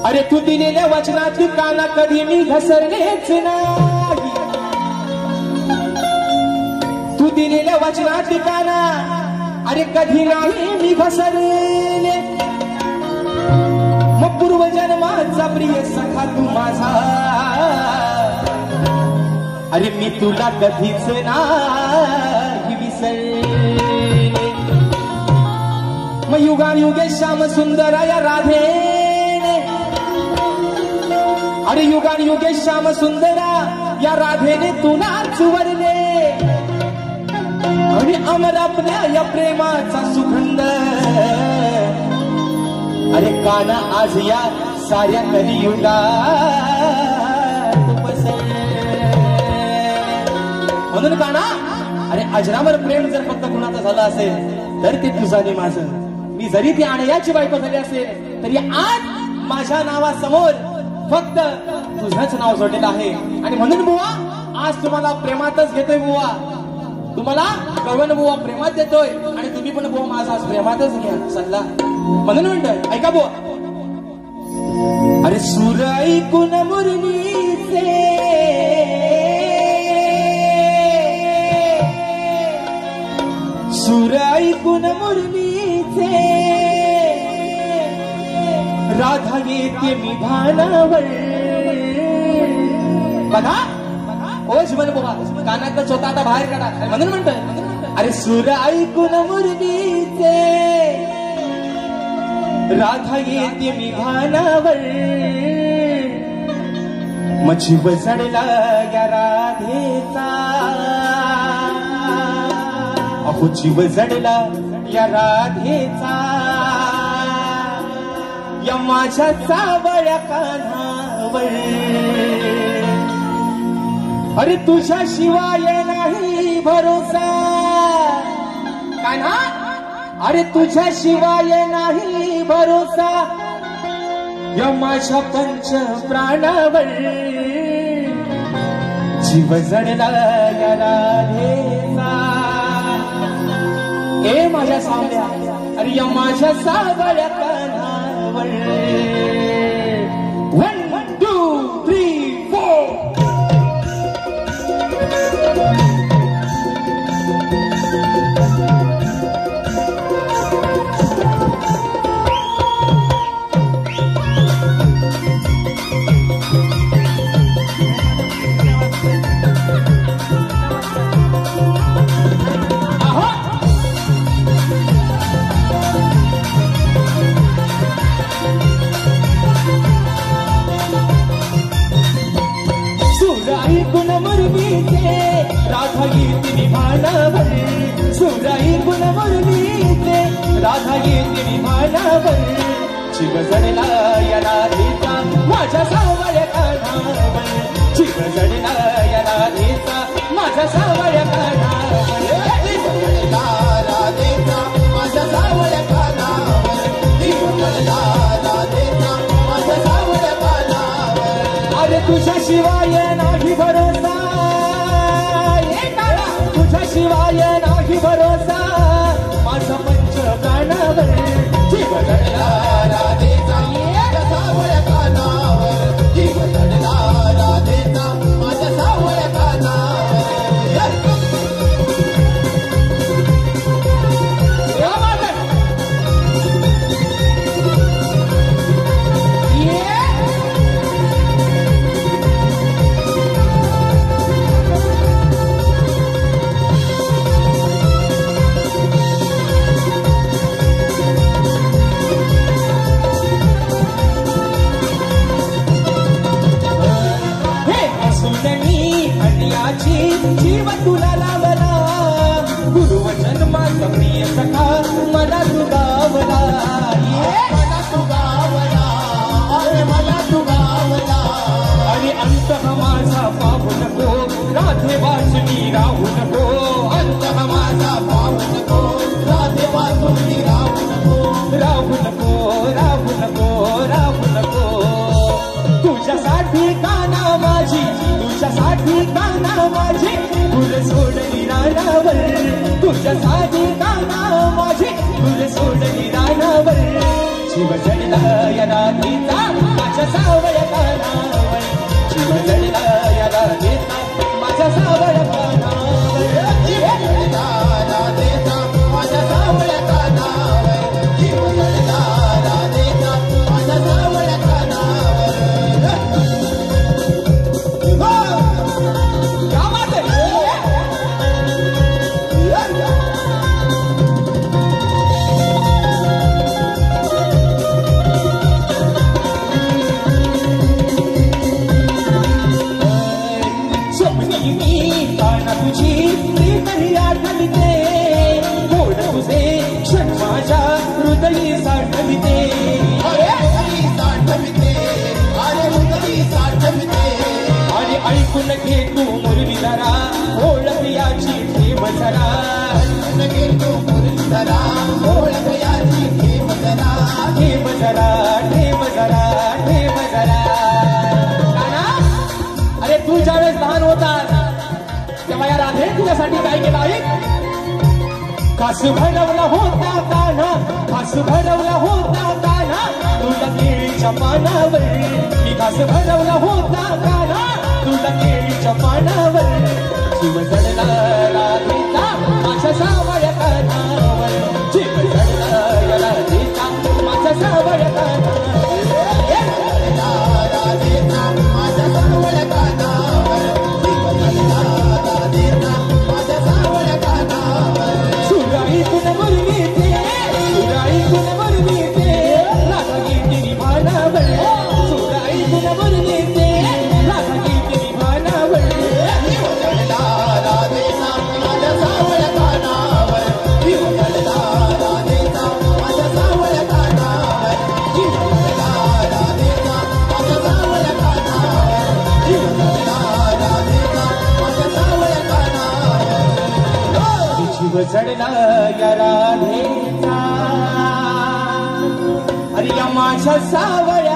अरे तू दिलेल्या वचनात काना कधी मी घसरलेच नाही, तू दिलेल्या वचनात काना अरे कधी नाही मी घसरले, मग पूर्वजन्माचा प्रिय सखा तू माझा, अरे मी तुला कधीच नाही विसरले। मग युगानुगे श्याम सुंदर या राधेने, अरे युगानुगे श्याम सुंदरा या राधेने तुला चुवरले, आणि अमर आपल्या या प्रेमाचा सुगंध अरे काना आज या साऱ्या कलियुगात पसरले। म्हणून काना अरे अजरामर प्रेम जर फक्त कुणाचं झालं असेल तर ते तुझं आणि माझं, मी जरी ती आणयाची बायको झाली असेल तरी आज माझ्या नावासमोर फक्त तुझंच नाव जोडलेलं आहे। आणि म्हणून बुवा आज तुम्हाला प्रेमातच घेतोय बुवा, तुम्हाला कळवण बुवा प्रेमात देतोय, आणि तुम्ही पण बुवा माझा आज प्रेमातच घ्या सल्ला। म्हणून म्हणतोय ऐका बुवा, अरे सूर ऐकून मुरलीचे सूर ऐकून मुरलीचे राधा येते मी भानावर। बघा ओ जीवन बुवा कानातलं चोता आता बाहेर काढा। म्हणून म्हणतोय अरे सूर ऐकून मुरलीचे राधा येते मी भानावर, मग जीव जडला या राधेचा, अहो जीव जडला या राधेचा, या माझ्या सावळ्या कान्हावर, अरे तुझ्या शिवाय नाही भरोसा कान्हा, अरे तुझ्या शिवाय नाही भरोसा, या माझ्या पंच प्राणावर, जीव जडला या राधेचा, ए माझ्या सावळ्या अरे या माझ्या सावळ्या कान्हावर। 1 2 3 4 राधा येते मी भानावर, सुराई गुण मुरलीचे राधा येते मी भानावर, जीव जडला या राधेचा माझ्या सावळ्या कान्हावर, जीव जडला या राधेचा माझ्या सावळ्या कान्हावर, जीव जडला राधेचा माझ्या सावळ्या कान्हावर, जीव जडला राधेचा माझ्या सावळ्या कान्हावर, अरे तुझ्या शिवाय नाही भरोसा, तुझ्या शिवाय नाही भरोसा, माझा पंच प्राणावर, जीव जडला राधेचा माझ्या सावळ्या कान्हावर, जीव जडला राधेचा माझ्या सावळ्या कान्हावर। जीव तुला लावला पूर्वजन्माचा प्रिय सखा मला तू गावला, मला तू गावला, अरे मला तू गावला, आणि अंत माझा पाहू नको राधे वाचनी राहू नको, अंत माझा पाहू नको राधे वाचनी राहू नको, राहू नको राहू नको राहू नको, तुझ्यासाठी काना माझी तुझ्यासाठी काना माझी फुल सोडली रानावर, तुझ्यासाठी काना माझी फुल सोडली रानावर, जीव जडला या राधेचा माझ्या घे तू मुरलीधरा ओळख याची ठेव जरा घे तू मुरलीधरा ओळख याची ठेव जरा ठेव जरा ठेव जरा ठेव जरा काना अरे तू ज्यावेळेस लहान होतास तेव्हा या राधे तुझ्यासाठी काय केलं आहे कास भरवला होता काना कास भरवला होता काना तुला केळीच्या पानावर मी कास भरवला होता काना तुला केळीच्या पानावर जीव जडला राधेचा माझ्या सावळ्या कानावर जीव जडला या राधेचा माझ्या सावळ्या कानावर राधेचा माझ्या सावळ्या कानावर जीव जडला राधेचा माझ्या सावळ्या कानावर सुराई तुला मुरलीचे सुराई तुला मुरलीचे राधागीती निभानावर सुराई तुला मुरलीचे राधागीती निभानावर जीव जडला राधेचा माझ्या सावळ्या कानावर जीव जडला राधेचा माझ्या सावळ्या कानावर जीव जडला राधेचा माझ्या सावळ्या कानावर जीव जडला राधेचा माझ्या सावळ्या कानावर जीव जडला या राधेचा अरे या माझ्या सावळ्या